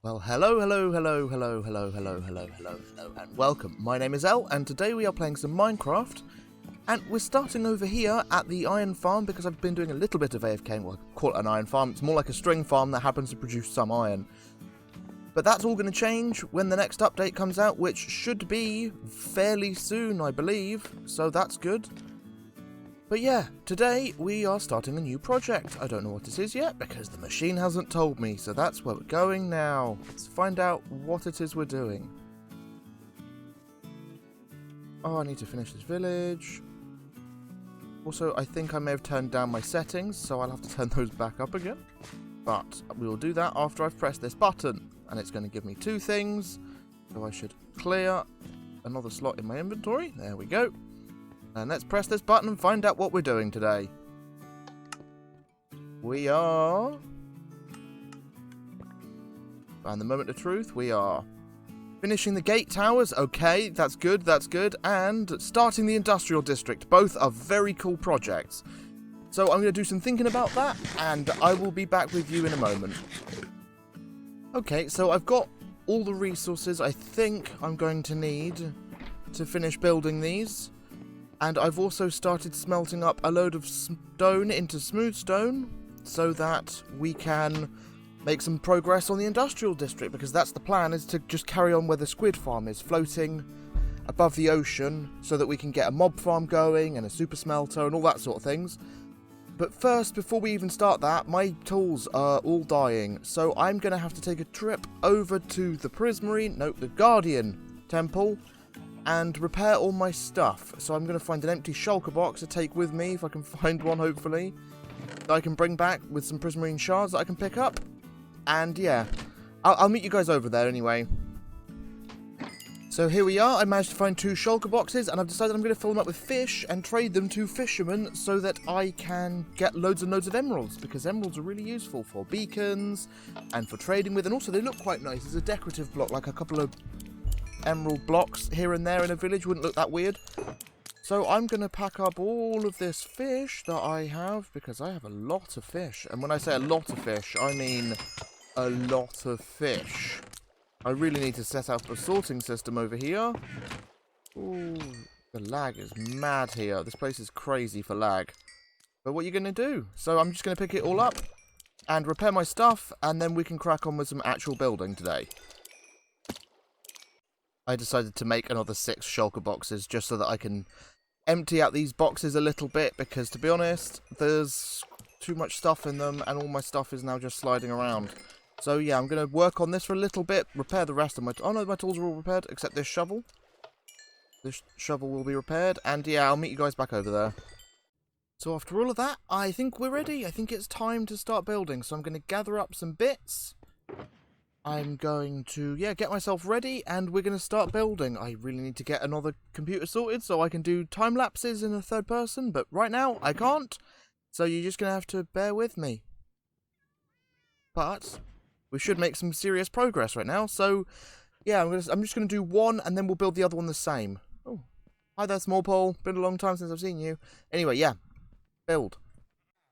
Well, hello, and welcome. My name is El, and today we are playing some Minecraft, and we're starting over here at the iron farm because I've been doing a little bit of AFK. Well, I call it an iron farm. It's more like a string farm that happens to produce some iron. But that's all going to change when the next update comes out, which should be fairly soon, I believe, so that's good. But yeah, today we are starting a new project. I don't know what it is yet because the machine hasn't told me, so that's where we're going now. Let's find out what it is we're doing. Oh, I need to finish this village. Also, I think I may have turned down my settings, so I'll have to turn those back up again. But we will do that after I've pressed this button, and it's going to give me two things. So I should clear another slot in my inventory. There we go. And let's press this button and find out what we're doing today. We are... And the moment of truth, we are finishing the gate towers. Okay, that's good, that's good. And starting the industrial district. Both are very cool projects. So I'm going to do some thinking about that, and I will be back with you in a moment. Okay, so I've got all the resources I think I'm going to need to finish building these. And I've also started smelting up a load of stone into smooth stone so that we can make some progress on the industrial district, because that's the plan, is to just carry on where the squid farm is, floating above the ocean so that we can get a mob farm going and a super smelter and all that sort of things. But first, before we even start that, my tools are all dying, so I'm going to have to take a trip over to the the Guardian Temple, and repair all my stuff. So I'm going to find an empty shulker box to take with me, if I can find one, hopefully, that I can bring back with some prismarine shards that I can pick up. And yeah, I'll meet you guys over there anyway. So here we are. I managed to find two shulker boxes, and I've decided I'm going to fill them up with fish and trade them to fishermen so that I can get loads and loads of emeralds, because emeralds are really useful for beacons and for trading with, and also they look quite nice. It's a decorative block, like a couple of emerald blocks here and there in a village wouldn't look that weird. So I'm going to pack up all of this fish that I have, because I have a lot of fish. And when I say a lot of fish, I mean a lot of fish. I really need to set up a sorting system over here. Ooh, the lag is mad here. This place is crazy for lag. But what are you going to do? So I'm just going to pick it all up and repair my stuff, and then we can crack on with some actual building today. I decided to make another 6 shulker boxes just so that I can empty out these boxes a little bit, because to be honest, there's too much stuff in them and all my stuff is now just sliding around. So yeah, I'm going to work on this for a little bit, repair the rest of my... Oh no, my tools are all repaired, except this shovel. This shovel will be repaired, and yeah, I'll meet you guys back over there. So after all of that, I think we're ready. I think it's time to start building, so I'm going to gather up some bits. I'm going to, get myself ready, and we're going to start building. I really need to get another computer sorted so I can do time lapses in a third person, but right now I can't, so you're just going to have to bear with me. But we should make some serious progress right now, so yeah, I'm just going to do one, and then we'll build the other one the same. Oh, hi there, Small Paul. Been a long time since I've seen you. Anyway, yeah, build.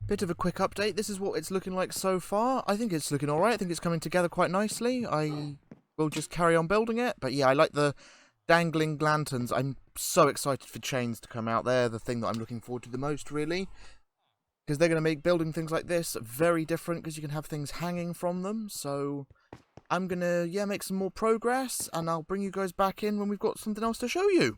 Bit of a quick update. This is what it's looking like so far. I think it's looking alright. I think it's coming together quite nicely. I will just carry on building it. But yeah, I like the dangling lanterns. I'm so excited for chains to come out. They're the thing that I'm looking forward to the most, really. Because they're going to make building things like this very different, because you can have things hanging from them. So I'm going to, make some more progress, and I'll bring you guys back in when we've got something else to show you.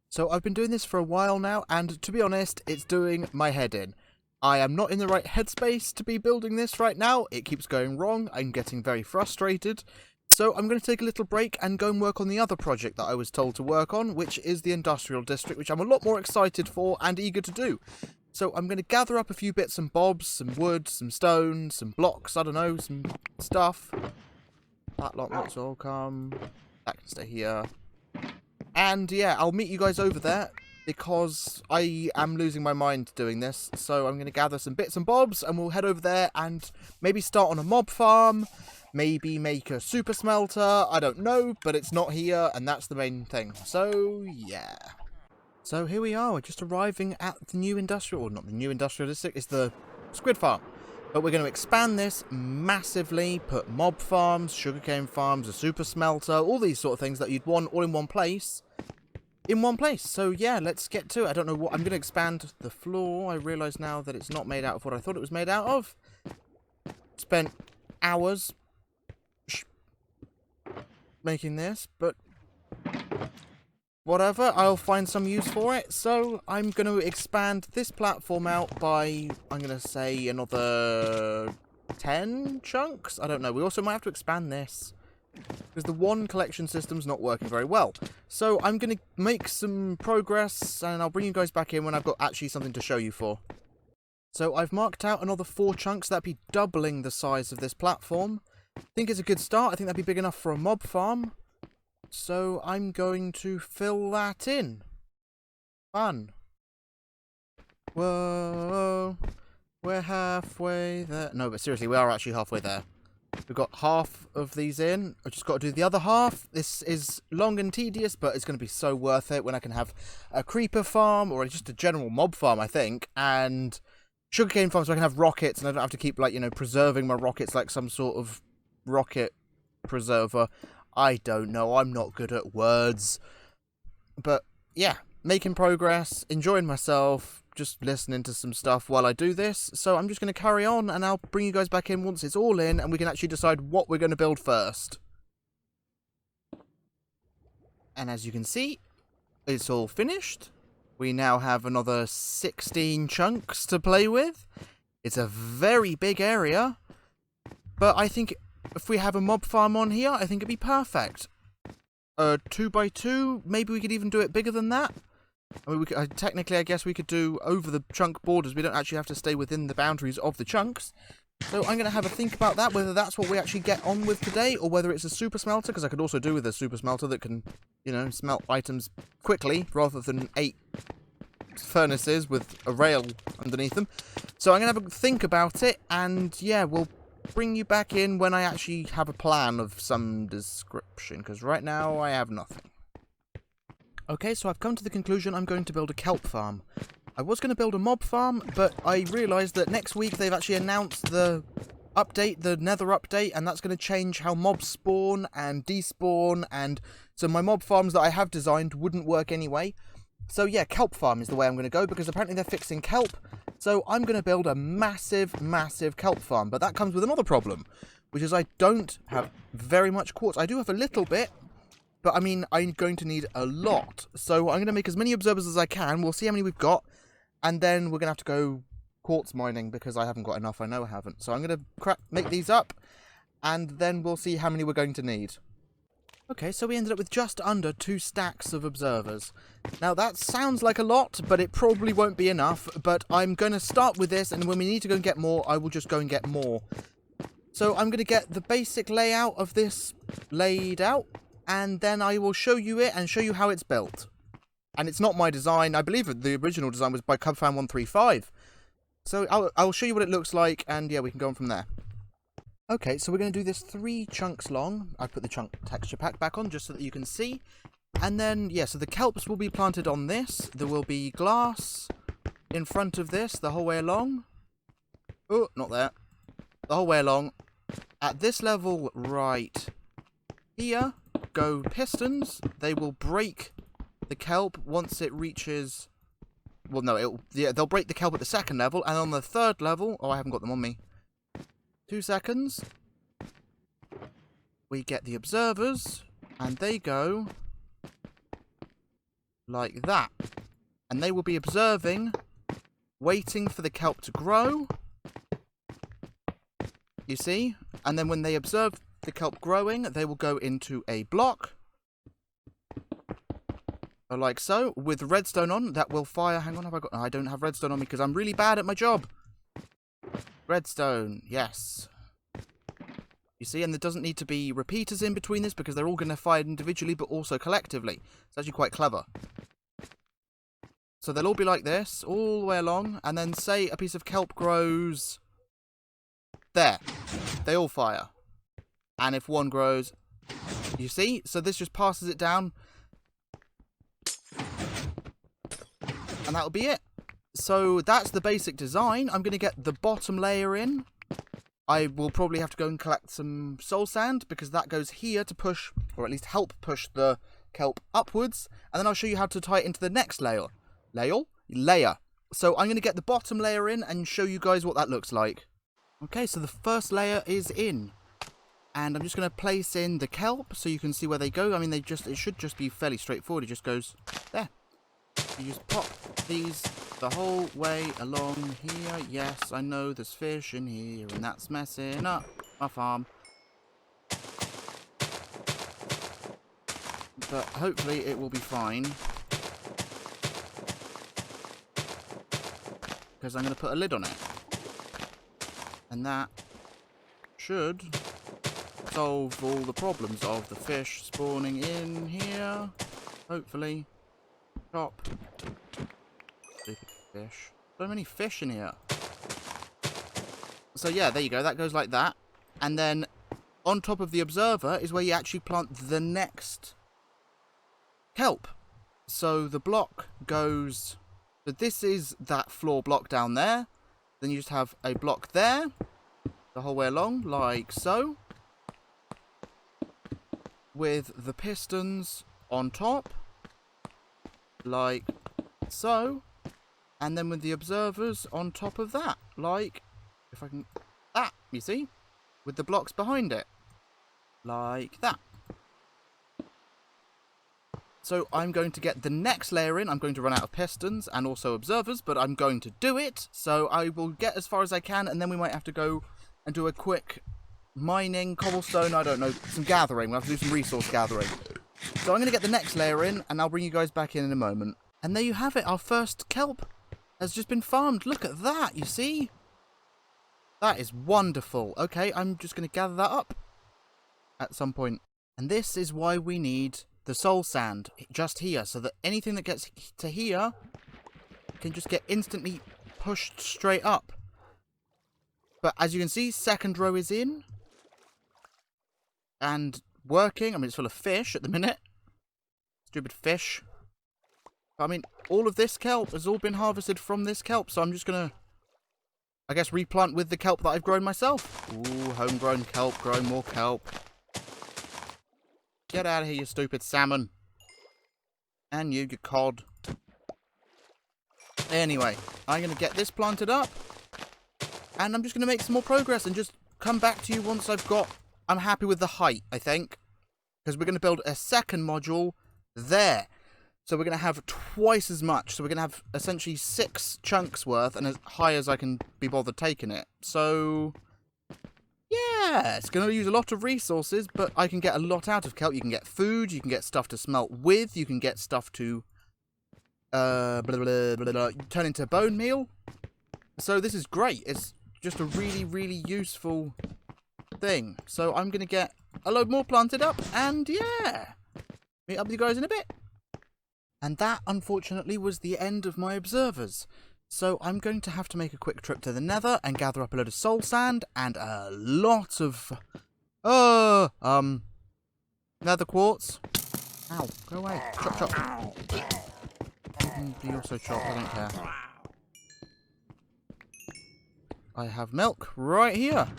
So I've been doing this for a while now, and to be honest, it's doing my head in. I am not in the right headspace to be building this right now. It keeps going wrong. I'm getting very frustrated. So I'm going to take a little break and go and work on the other project that I was told to work on, which is the industrial district, which I'm a lot more excited for and eager to do. So I'm going to gather up a few bits and bobs, some wood, some stone, some blocks, I don't know, some stuff. That lot might all come. That can stay here. And yeah, I'll meet you guys over there, because I am losing my mind doing this. So I'm going to gather some bits and bobs, and we'll head over there and maybe start on a mob farm, maybe make a super smelter, I don't know, but it's not here, and that's the main thing. So yeah. So here we are, we're just arriving at the new industrial, or not the new industrial district, it's the squid farm. But we're going to expand this massively, put mob farms, sugarcane farms, a super smelter, all these sort of things that you'd want all in one place. So yeah, let's get to it. I don't know what... I'm going to expand the floor. I realise now that it's not made out of what I thought it was made out of. Spent hours making this, but whatever, I'll find some use for it. So I'm going to expand this platform out by, I'm going to say, another 10 chunks? I don't know. We also might have to expand this, because the one collection system's not working very well. So I'm going to make some progress, and I'll bring you guys back in when I've got actually something to show you for. So I've marked out another 4 chunks. That'd be doubling the size of this platform. I think it's a good start. I think that'd be big enough for a mob farm. So I'm going to fill that in. Fun. Whoa. We're halfway there. No, but seriously, we are actually halfway there. We've got half of these in. I've just got to do the other half. This is long and tedious, but it's going to be so worth it when I can have a creeper farm, or just a general mob farm, I think, and sugarcane farm so I can have rockets, and I don't have to keep, like, you know, preserving my rockets like some sort of rocket preserver. I don't know, I'm not good at words. But, yeah, making progress, enjoying myself, just listening to some stuff while I do this. So I'm just going to carry on, and I'll bring you guys back in once it's all in, and we can actually decide what we're going to build first. And as you can see, it's all finished. We now have another 16 chunks to play with. It's a very big area, but I think if we have a mob farm on here, I think it'd be perfect. 2x2, maybe we could even do it bigger than that. I mean, technically, I guess we could do over the chunk borders. We don't actually have to stay within the boundaries of the chunks. So I'm going to have a think about that, whether that's what we actually get on with today, or whether it's a super smelter, because I could also do with a super smelter that can, you know, smelt items quickly, rather than 8 furnaces with a rail underneath them. So I'm going to have a think about it, and yeah, we'll bring you back in when I actually have a plan of some description, because right now I have nothing. Okay, so I've come to the conclusion I'm going to build a kelp farm. I was going to build a mob farm, but I realised that next week they've actually announced the update, the nether update, and that's going to change how mobs spawn and despawn, and so my mob farms that I have designed wouldn't work anyway. So yeah, kelp farm is the way I'm going to go, because apparently they're fixing kelp. So I'm going to build a massive, massive kelp farm, but that comes with another problem, which is I don't have very much quartz. I do have a little bit, but I mean, I'm going to need a lot. So I'm going to make as many observers as I can. We'll see how many we've got, and then we're going to have to go quartz mining, because I haven't got enough. I know I haven't. So I'm going to make these up, and then we'll see how many we're going to need. Okay, so we ended up with just under 2 stacks of observers. Now, that sounds like a lot, but it probably won't be enough. But I'm going to start with this, and when we need to go and get more, I will just go and get more. So I'm going to get the basic layout of this laid out, and then I will show you it and show you how it's built. And it's not my design. I believe the original design was by Cubfan135. So I'll show you what it looks like, and yeah, we can go on from there. Okay, so we're going to do this 3 chunks long. I put the chunk texture pack back on just so that you can see. And then, yeah, so the kelps will be planted on this. There will be glass in front of this the whole way along. Oh, not there. The whole way along. At this level right here go pistons. They will break the kelp once it reaches... Well, no, they'll break the kelp at the 2nd level. And on the 3rd level... Oh, I haven't got them on me. 2 seconds. We get the observers, and they go like that. And they will be observing, waiting for the kelp to grow. You see? And then when they observe the kelp growing, they will go into a block. Like so, with redstone on, that will fire. Hang on, have I got... I don't have redstone on me because I'm really bad at my job. Redstone, yes. You see, and there doesn't need to be repeaters in between this because they're all going to fire individually but also collectively. It's actually quite clever. So they'll all be like this, all the way along, and then say a piece of kelp grows there. They all fire. And if one grows, you see? So this just passes it down. And that'll be it. So that's the basic design. I'm going to get the bottom layer in. I will probably have to go and collect some soul sand, because that goes here to push, or at least help push the kelp upwards. And then I'll show you how to tie it into the next layer. Layer. So I'm going to get the bottom layer in and show you guys what that looks like. Okay, so the first layer is in. And I'm just going to place in the kelp so you can see where they go. I mean, it should just be fairly straightforward. It just goes there. You just pop these the whole way along here. Yes, I know there's fish in here, and that's messing up my farm. But hopefully it will be fine. Because I'm going to put a lid on it. And that should solve all the problems of the fish spawning in here. Hopefully. Chop. Stupid fish. So many fish in here. So yeah, there you go. That goes like that. And then on top of the observer is where you actually plant the next kelp. So the block goes... So this is that floor block down there. Then you just have a block there. The whole way along, like so. With the pistons on top. Like so. And then with the observers on top of that. Like, if I can... That, you see? With the blocks behind it. Like that. So I'm going to get the next layer in. I'm going to run out of pistons and also observers, but I'm going to do it. So I will get as far as I can, and then we might have to go and do a quick mining, cobblestone, I don't know, some gathering. We'll have to do some resource gathering. So I'm going to get the next layer in, and I'll bring you guys back in a moment. And there you have it. Our first kelp has just been farmed. Look at that, you see? That is wonderful. Okay, I'm just going to gather that up at some point. And this is why we need the soul sand just here, so that anything that gets to here can just get instantly pushed straight up. But as you can see, second row is in and working. I mean, it's full of fish at the minute. Stupid fish. I mean, all of this kelp has all been harvested from this kelp, so I'm just gonna, I guess, replant with the kelp that I've grown myself. Ooh, homegrown kelp, growing more kelp. Get out of here, you stupid salmon. And you cod. Anyway, I'm going to get this planted up. And I'm just going to make some more progress and just come back to you once I'm happy with the height, I think. Because we're going to build a second module there. So we're going to have twice as much. So we're going to have essentially 6 chunks worth and as high as I can be bothered taking it. So... yeah, it's going to use a lot of resources, but I can get a lot out of kelp. You can get food, you can get stuff to smelt with, you can get stuff to turn into bone meal. So this is great. It's just a really, really useful thing. So I'm going to get a load more planted up, and yeah, meet up with you guys in a bit. And that, unfortunately, was the end of my observers. So I'm going to have to make a quick trip to the nether and gather up a load of soul sand and a lot of nether quartz. Ow, go away. Chop, chop. You also chop, I don't care. I have milk right here.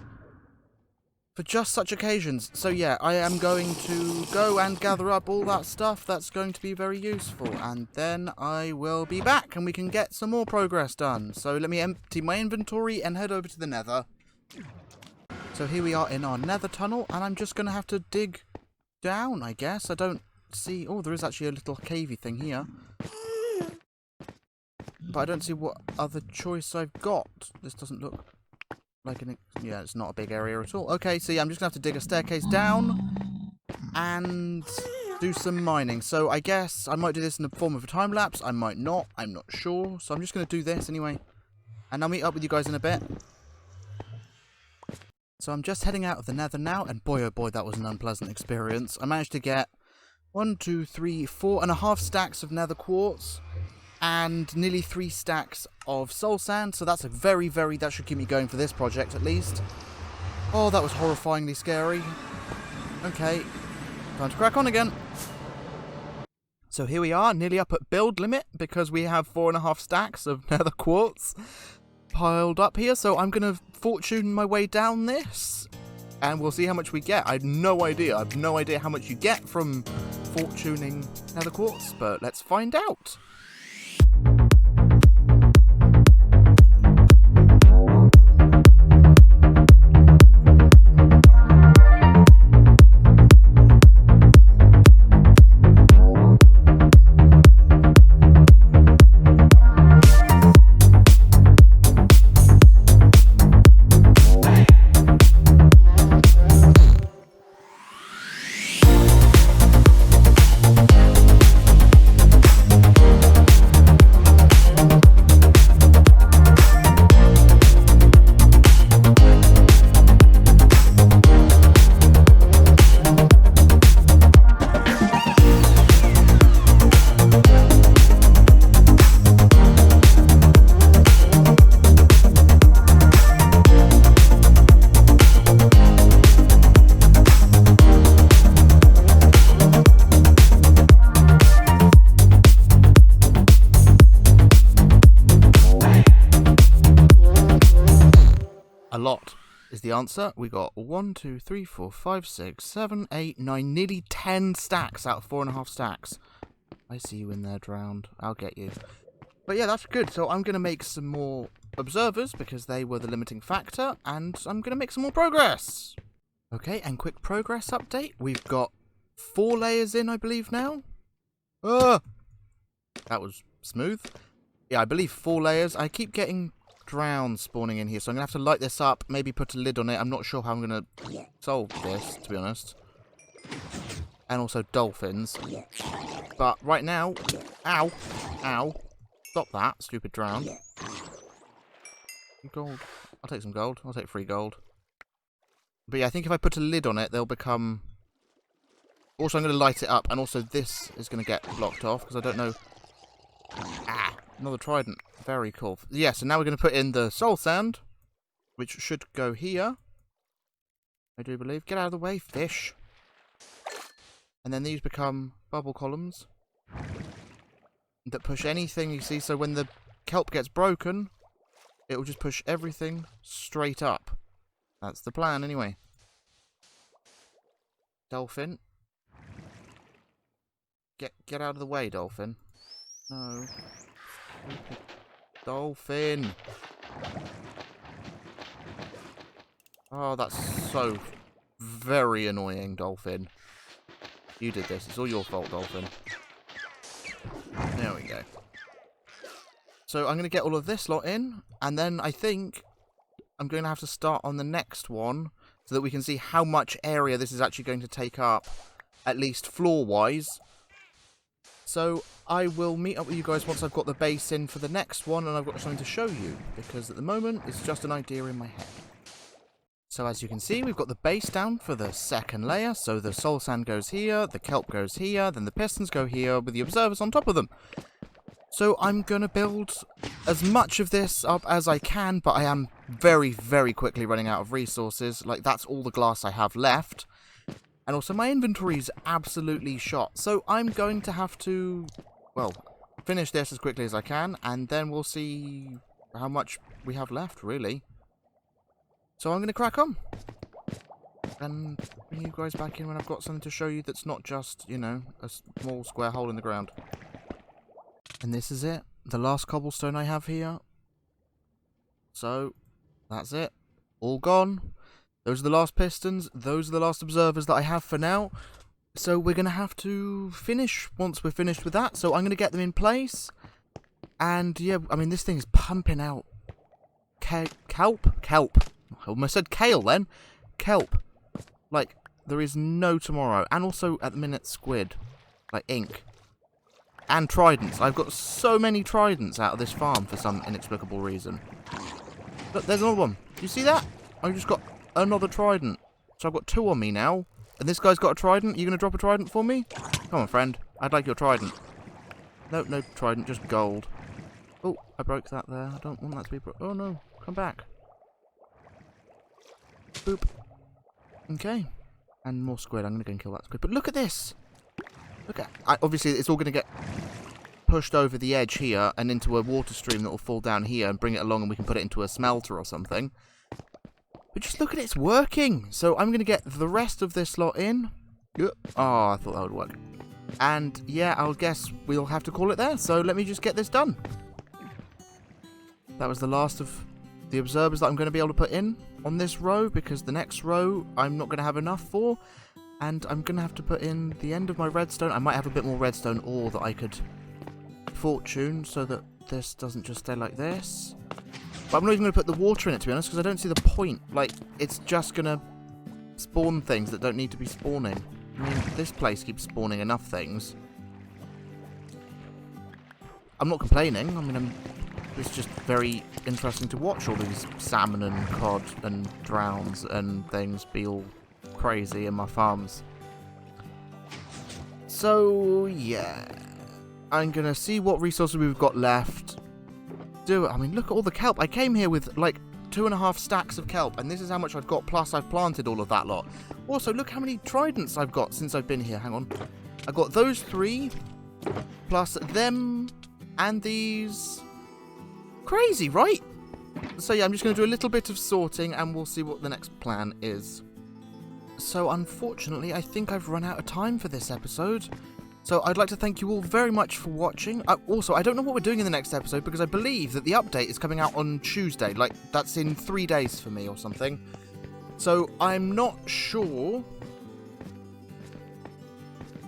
For just such occasions. So yeah, I am going to go and gather up all that stuff that's going to be very useful. And then I will be back and we can get some more progress done. So let me empty my inventory and head over to the nether. So here we are in our nether tunnel. And I'm just going to have to dig down, I guess. I don't see... oh, there is actually a little cavey thing here. But I don't see what other choice I've got. This doesn't look... like an... yeah, it's not a big area at all. Okay, so yeah, I'm just going to have to dig a staircase down and do some mining. So I guess I might do this in the form of a time lapse. I might not. I'm not sure. So I'm just going to do this anyway. And I'll meet up with you guys in a bit. So I'm just heading out of the nether now. And boy, oh boy, that was an unpleasant experience. I managed to get 1, 2, 3, 4.5 stacks of nether quartz. And nearly 3 stacks of soul sand. So that's a very, that should keep me going for this project at least. Oh, that was horrifyingly scary. Okay, time to crack on again. So here we are, nearly up at build limit, because we have 4.5 stacks of nether quartz piled up here. So I'm going to fortune my way down this, and we'll see how much we get. I have no idea. I have no idea how much you get from fortuning nether quartz, but let's find out. A lot is the answer. We got 1, 2, 3, 4, 5, 6, 7, 8, 9, nearly 10 stacks out of 4.5 stacks. I see you in there, drowned. I'll get you. But yeah, that's good. So I'm going to make some more observers because they were the limiting factor, and I'm going to make some more progress. Okay, and quick progress update. We've got 4 layers in, I believe, now. That was smooth. Yeah, I believe 4 layers. I keep getting drowned spawning in here, so I'm going to have to light this up, maybe put a lid on it. I'm not sure how I'm going to solve this, to be honest. And also dolphins. But right now, ow, ow, stop that, stupid drown. Gold. I'll take some gold. I'll take free gold. But yeah, I think if I put a lid on it, they'll become... Also, I'm going to light it up, and also this is going to get blocked off, because I don't know... Ah, another trident. Very cool. Yeah, so now we're going to put in the soul sand, which should go here. I do believe. Get out of the way, fish. And then these become bubble columns that push anything you see. So when the kelp gets broken, it will just push everything straight up. That's the plan, anyway. Dolphin. Get out of the way, dolphin. No. Dolphin. Oh, that's so very annoying, dolphin. You did this. It's all your fault, dolphin. There we go. So I'm going to get all of this lot in, and then I think I'm going to have to start on the next one so that we can see how much area this is actually going to take up, at least floor-wise. So I will meet up with you guys once I've got the base in for the next one and I've got something to show you, because at the moment it's just an idea in my head. So as you can see, we've got the base down for the second layer, so the soul sand goes here, the kelp goes here, then the pistons go here with the observers on top of them. So I'm going to build as much of this up as I can, but I am very, very quickly running out of resources. Like, that's all the glass I have left. And also, my inventory's absolutely shot. So I'm going to have to, well, finish this as quickly as I can, and then we'll see how much we have left, really. So I'm going to crack on. And bring you guys back in when I've got something to show you that's not just, you know, a small square hole in the ground. And this is it. The last cobblestone I have here. So, that's it. All gone. Those are the last pistons. Those are the last observers that I have for now. So we're going to have to finish once we're finished with that. So I'm going to get them in place. And yeah, I mean, this thing is pumping out kelp. Kelp. I almost said kale then. Kelp. Like, there is no tomorrow. And also, at the minute, squid. Like, ink. And tridents. I've got so many tridents out of this farm for some inexplicable reason. Look, there's another one. Do you see that? I just got another trident. So I've got 2 on me now. And this guy's got a trident. Are you going to drop a trident for me? Come on, friend. I'd like your trident. No, no trident, just gold. Oh, I broke that there. I don't want that to be broke. Oh, no. Come back. Boop. Okay. And more squid. I'm going to go and kill that squid. But look at this. Look at... obviously, it's all going to get pushed over the edge here and into a water stream that will fall down here and bring it along and we can put it into a smelter or something. But just look at it, it's working. So I'm going to get the rest of this lot in. Oh, I thought that would work. And yeah, I'll guess we'll have to call it there. So let me just get this done. That was the last of the observers that I'm going to be able to put in on this row, because the next row I'm not going to have enough for. And I'm going to have to put in the end of my redstone. I might have a bit more redstone ore that I could fortune so that this doesn't just stay like this. But I'm not even going to put the water in it, to be honest, because I don't see the point. Like, it's just going to spawn things that don't need to be spawning. I mean, this place keeps spawning enough things. I'm not complaining. I mean, it's just very interesting to watch all these salmon and cod and drowns and things be all crazy in my farms. So, yeah. I'm going to see what resources we've got left. I mean, look at all the kelp. I came here with, like, 2.5 stacks of kelp, and this is how much I've got, plus I've planted all of that lot. Also, look how many tridents I've got since I've been here. Hang on. I've got those 3, plus them, and these. Crazy, right? So yeah, I'm just going to do a little bit of sorting, and we'll see what the next plan is. So, unfortunately, I think I've run out of time for this episode. So, I'd like to thank you all very much for watching. Also, I don't know what we're doing in the next episode, because I believe that the update is coming out on Tuesday. Like, that's in 3 days for me or something. So, I'm not sure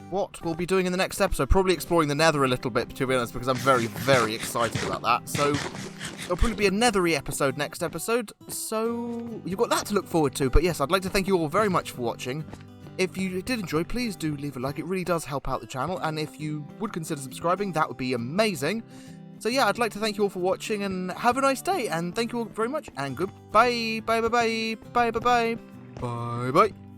what we'll be doing in the next episode. Probably exploring the nether a little bit, to be honest, because I'm very, very excited about that. So, there'll probably be a nethery episode next episode. So, you've got that to look forward to. But yes, I'd like to thank you all very much for watching. If you did enjoy, please do leave a like. It really does help out the channel. And if you would consider subscribing, that would be amazing. So yeah, I'd like to thank you all for watching, and have a nice day. And thank you all very much. And goodbye. Bye, bye, bye. Bye, bye, bye. Bye, bye.